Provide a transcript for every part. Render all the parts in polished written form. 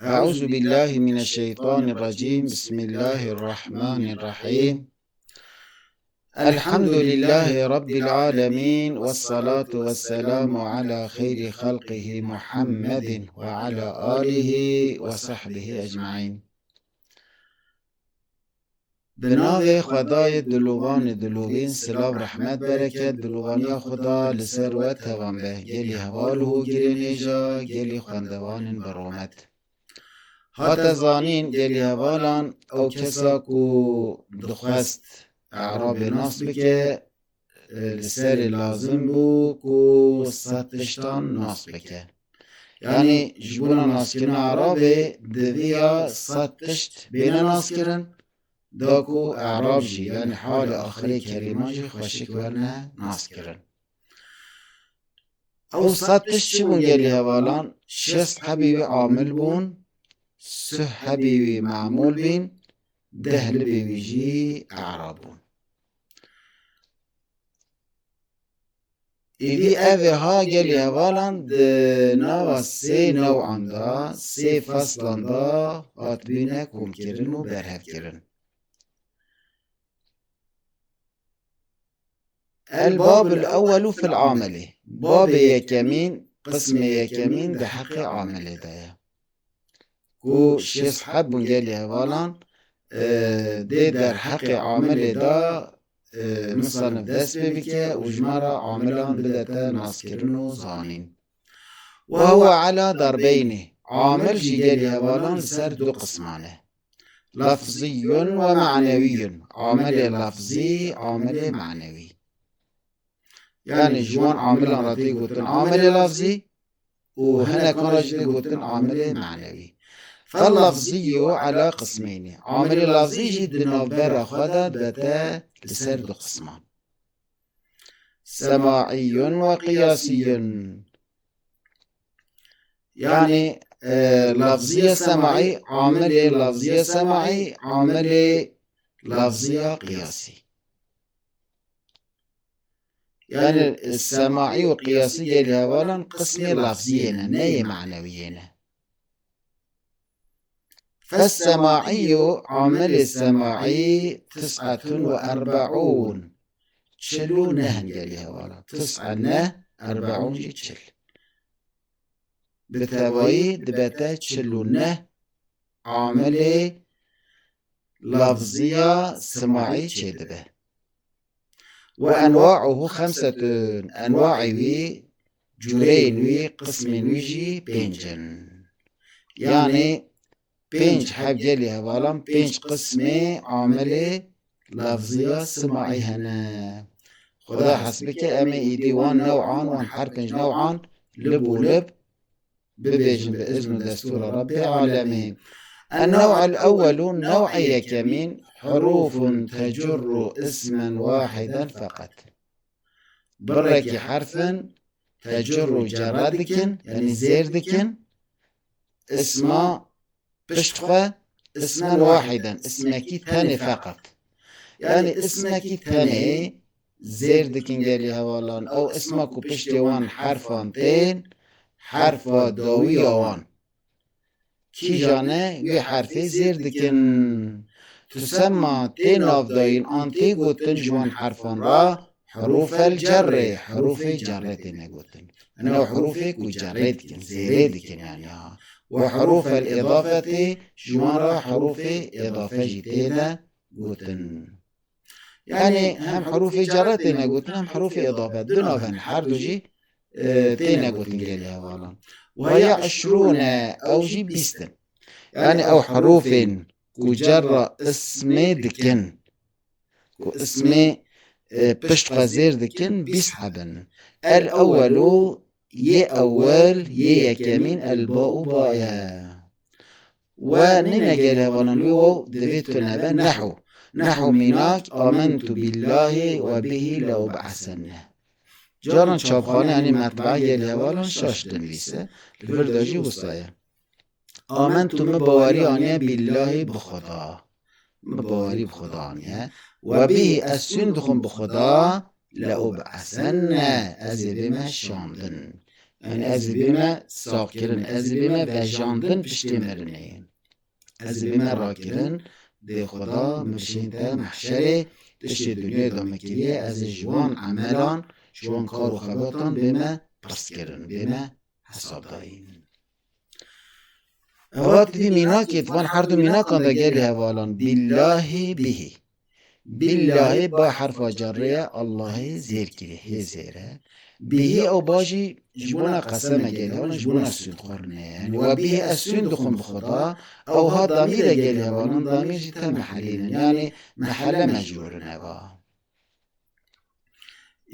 أعوذ بالله من الشيطان الرجيم. بسم الله الرحمن الرحيم. الحمد لله رب العالمين، والصلاة والسلام على خير خلقه محمد وعلى آله وصحبه أجمعين. به نام خدای دلوان دلوین، سلام رحمت برکت دلوانی خدا لسر و توانبه گلی حوالو گرینیجا گلی خواندوان برامت هات زانین گلی حوالان او کسا کو دخواست اعراب ناس بکه لسر لازم بو کو ستشتان ناس بکه، یعنی جبونا ناس کرن اعراب دویا ستشت بین ناس کرن داکو اعراب جی، یعنی حال آخری کریمان جی خوشک ورنه ناس کرن. او ستشت چی بون گلی حوالان؟ شست حبیوی عامل بون، سه حبیوی معمول بین، ده لبیوی جی اعراب بون. ایوی اوی ها گلی حوالان نوا سه نوعان دا، سه فصلان دا هات بینه کم کرن و برهف کرن. الباب الأول في العاملة، باب يكمين قسم يكمين ده حق عاملة ده كو شيس حب جالي هوالان دي در حق عاملة ده مصنف دست ببكي وجمرة عاملان بدأتا ناسكرنو زانين، وهو على ضربين. عامل جي جالي هوالان سر دو قسمانه، لفظي ومعنوي. عامل لفظي عامل معنوي، يعني جوان عاملان راتي قوتن عامل لفظي وهنا كان راجل قوتن عامل معنوي. فاللفظي على قسمين، عامل لفظي جد نوبر خدا بتا لسر دو قسمان، سماعي وقياسي. يعني لفظية سماعي عامل لفظية سماعي عامل لفظية قياسي. يعني السماعي والقياسي جالي هوالا قسم لفظيين ناي معنويين. فالسماعي عامل السماعي 49 تشلو نهن جالي هوالا 49 جي تشل بتواي دبتا تشلو نه عامل لفظية سماعي تشدبه. وأنواعه 5 أنواع وي جورين وي قسم ويجي بينجن، يعني بينج حب جالي هوالان بينج قسمي عاملة لفظية سماعي هنا. خدا حسبك أمي إيدي وان نوعان وان حركنج نوعان لب ولب ببيجن بإذن دستور رب العالمين. النوع الأول نوع يكمين، حروف تجر اسما واحدا فقط. برك حرفا تجر جردكن يعني زيردكن اسما بشتخة اسما واحدا، اسمكي تاني فقط. يعني اسمكي تاني زيردكن قالي هوالان او اسمكو بشتوان حرفان تين حرف داوي وان كي جانه يو حرفي زيردكن تسمى تين افداين انتي قوتن جوان حرفان را حروف الجر، حروف جرتين قوتن انه حروف كو جرتكن زيردكن يعني وحروف الإضافة جوان را حروف إضافة جتينا قوتن، يعني هم حروف جرتين قوتن هم حروف إضافة دونافن حردو جي تينا قوتن قالها والله. وهي 20 أو جي بيستن، يعني أو حروف كجرة اسم دكن كو اسم بشت غزير دكن بيسحبن. الأول ي أول ي يكمين الباء بايا. وننا قالها وننوي دفيتنا بن نحو مناك آمنت بالله وبه لأبعثنه. جارن شابخانه يعني مطبعه قالها ولن شاشتن ليسه الفرداجي وصايا. آمنت مباوري آنيا بالله بخدا، مباوري بخدا آنيا وبه أسندخم بخدا لأبعثن أزبما شاندن، yani ez bime sakirin, ez bime vejandin piştî mirinê. Ez bime rakirin dê Xweda mibişên te mehşerê tiştê dunyayê da me kiriye, ez ê ji wan emelan, ji wan kar û xebatan bême pirskirin, bême hesabdayîn. Evat divî mînakê van her du mînakan da gelê hevalan billahî bihî. Billahî ba herfa carê ye Allahê zêr kiriye, hê zêr e. Bihî ew bajî ji bona qeseme gelê hevalan, ji bona sûdxwarinê ye. Yani we bihî ez sûd dixwim bi Xweda, ew ha damîr e gelê hevalan, damîr jî te mehelînin. Yani mehele mecrûrin eva.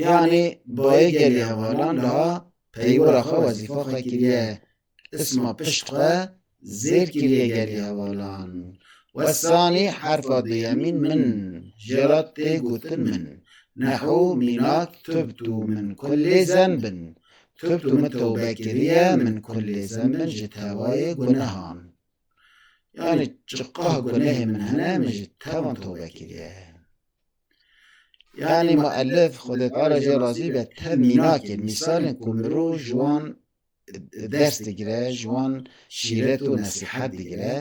Yani bayê gelê hevalan liha peywira xwe wezîfa xwe kiriye. Isma pişt xwe zêr kiriye gelê hevalan. Wesanî herfa duyemîn min jê re tê gotin min. Nehû mînak tubtu min kullê zenbin. Tubtu min tewbe kiriye min kullê zenbin ji tewayê gunehan. Yani çiqah gunehê min hene min ji tevan tewbe kiriye. Yani muellif Xwedê Teala jê razî be te mînakên mîsalên ku mirov ji wan ders digire, ji wan şîret û nesîhet digire,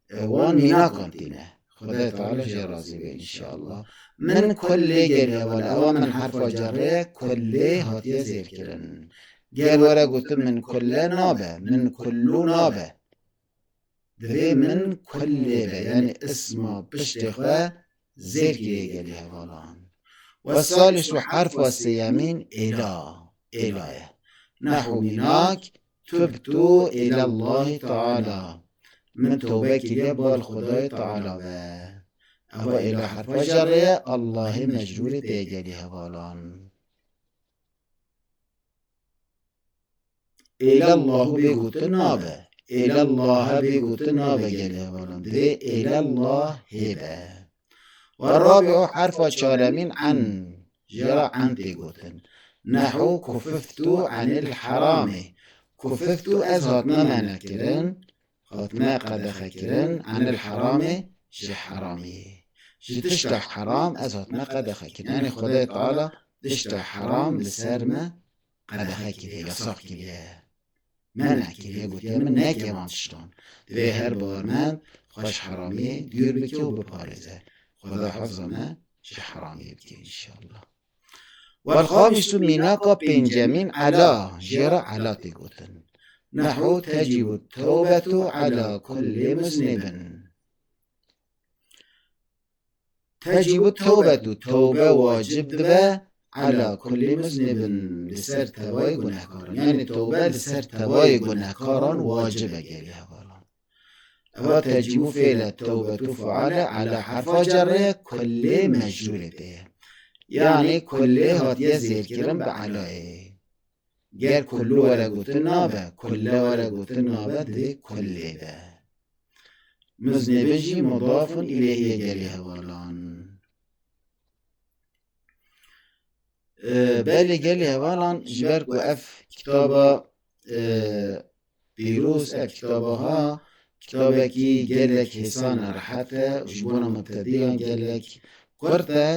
wan mînakan tîne. Xwedê Teala jê razî be înşallah. Min kullê gelê hevala, ewa min herfa carê ye kullê hatiye zêrkirin. Gel were gotin min kulle nabe, min kullû nabe. Divê min kullê be, yani isma piştê xwe zêr kiriye gelê hevalan. Vesalisu herfa sêyemîn êla, êla ye. Nehû mînak tubtu îlallâhi Teala. Min tewbe kiriye bal Xwedayê Teala be. Ewa êla herfa carê ye Allahê mecrûrê tê gelê hevalan. Îlallâhu bê gotin nabe. Îlallâhe bê gotin nabe gelê hevalan. Divê îlallah hêbe. Verrabî'u herfa çaremîn en. Jê re en tê gotin. Nehû kufiftu anil heramê. Kufiftu ez hatime mene kirin, hatime qedexe kirin anil heramê ji heramî. Ji tişta heram ez hatime qedexe kirin. Yani Xwedê Teala tişta heram li ser me qedexe kiriye, yasak kiriye. Mene kiriye gotiye min neke van tiştan. Divê her barmend xweş heramiyê dûr bike û biparêze. Xweda hefza me ji heramiyê bike înşallah. Velxamisu mînaka pêncemîn ela, jê re ela tê gotin. Nehû tecîbu tewbetu ala kullî muznibin. Tecîbu tewbetu, tewbe wacib dibe ala kullî muznibin, li ser tevayê gunehkaran. Yani tewbe li ser tevayê gunehkaran wacib e gelê hevalan. Ewa tecîbu fêle tewbetu faale ala herfa carê kullê mecrûrê tê ye. Yani kullê hatiye zêrkirin bi elayê. Gel kullû were gotin nabe, kulle were gotin nabe divê kullê be. Muznibin jî mudafun ileyhiye gelê hevalan. Belê gelê hevalan ji ber ku ev kitaba pîrûz, ev kitabaha kitabekî gelek hêsan e rehet e û ji bona mubtedîyan gelek kurt e.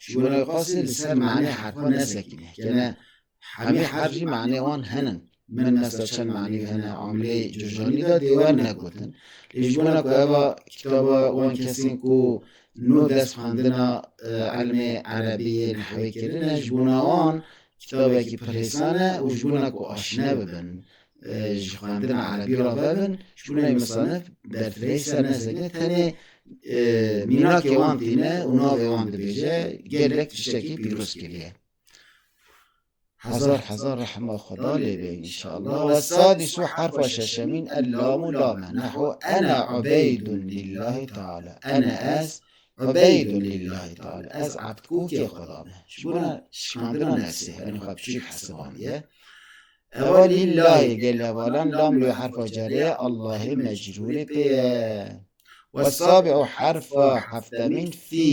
Ji bona qasî li ser meعنê herfa nesekine. Gene hemî her jî meعنê wan henin. Min mesela çend meعنî hene amilê curjanî da dê wer negotin. Lê ji bona ku eva kitaba wan kesên ku nû dest xwendina elmê erebiyê nehwê kirin e, ji bona wan kitabekî pir hêsan e û ji bona ku aşine bibin ji xwendina erebî re bibin, ji bona misanif berfirehî ser nesekine, tenê mînakê wan tîne û navê wan dibêje gelek tiştekî pîrûz kiriye. Hezar hezar rehma Xweda lê be înşallah. Vesadisu herfa şeşemîn ellâmu lame. Nehû ene ubeydun lillahi Teala. Ene ez ubeydun lillahi Teala. Ez abdkûkê Xweda me. Ji bona şikandina nefsê, yani xwe biçûk hesibaniye. Ewa lillahi gelê hevalan lam lê herfa carê Allahê mecrûrê pê ye. والسابع حرف حفتمين في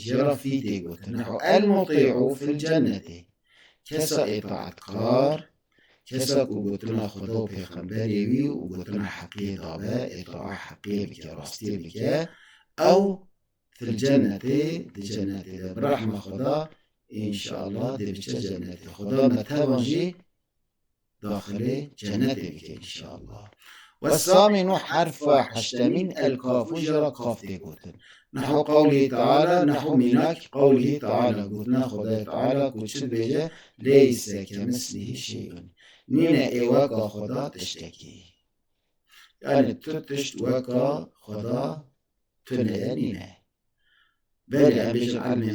جرى في تيغوتن المطيع في الجنة كسا إطاعتكار كسا كوغوتنا خدا و پیغمبری وی و گوتنا حقیه دابه إطاع حقیه بکه راستی بکه أو في الجنة دي جنة برحمة خدا إن شاء الله دي بچه جنة خدا متابنجي داخل جنة بك إن شاء الله. والثامن حرف حشتمين الكاف جرى كاف تقولن نحو قوله تعالى نحو منك قوله تعالى قلنا خدا تعالى كتشل بيجا ليس كمثله شيء نينا إيواكا خدا تشتكي يعني تتشت وكا خدا تنينا بل أبيج علم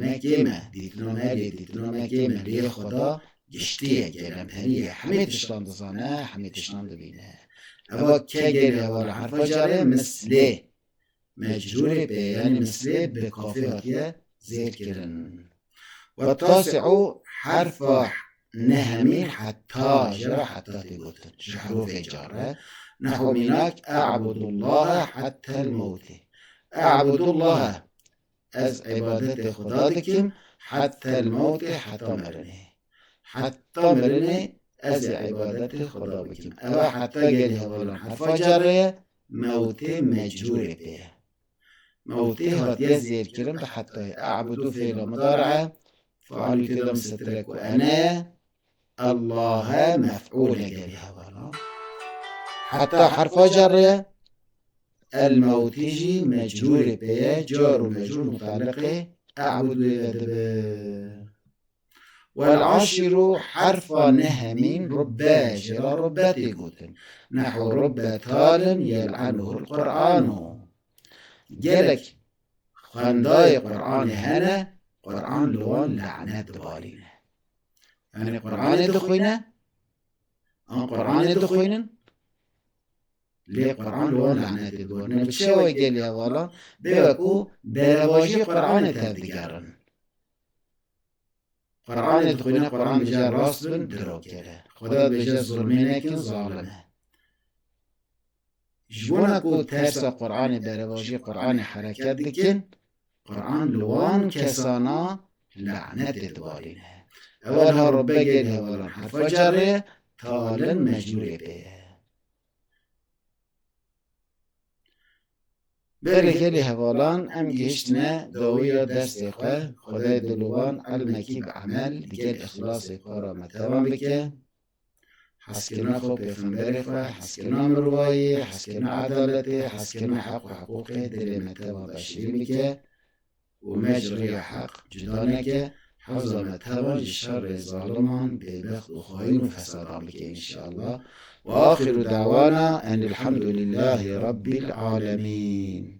ما كيما ديتنا ما كيما ليه خدا جشتيه كلام هنيه حميت شلون دزانا حميت شلون دبينا أبا كجري ولا حرف جر مثله مجرور به يعني مثله بكافية زير كرن. والتاسع حرف نهمين حتى جرى حتى تقول حروف جر نحو منك أعبد الله حتى الموت أعبد الله از عبادت خدا دکم حتى الموت حتى مرنه حتى مرنه از عبادت خدا بکم او حتى گلی هولان حرفا جره موت مجرور به موت هاتیه زیر کرم به حتى اعبدو فعل مضارعه فعال كده مسترك وانا الله مفعول گلی هولان حتى حرفا جره الموت يجي مجرور به جار ومجرور متعلقه أعبد ويذب. والعاشر حرف نهمين ربا جرى ربا تيقوتن نحو ربا تال يلعنه القرآن جلك خنداي قرآن هنا قرآن لوان لعنات بالينا يعني قرآن دخوينا قرآن دخوينا ليه قرآن لون لعنات دور نبتشوي قال يا والله بيوكو برواجي قرآن تذكرن قرآن تخوينا قرآن بجا راس بن دروك كده خدا بجا ظلمين لكن ظالمه جبونكو ترسى قرآن برواجي قرآن حركات لكن قرآن لوان كسانا لعنات دوارينه أولها ربا قال يا والله حرف جره تالا مجرور به برکلی هوالان ام گشتنه داوی دست خواه خدای دلوان علمکی به عمل دیگر اخلاص کارا متوان بکه حسکنا خوب پیغمبر خواه حسکنا مروایی حسکنا عدالت حسکنا حق و حقوق دل متوان بشری بکه و مجری حق جدا نکه حفظ متوان شر ظالمان ببخت و خواهی و فسادان بکه انشاءالله وآخر دعوانا أن الحمد لله رب العالمين.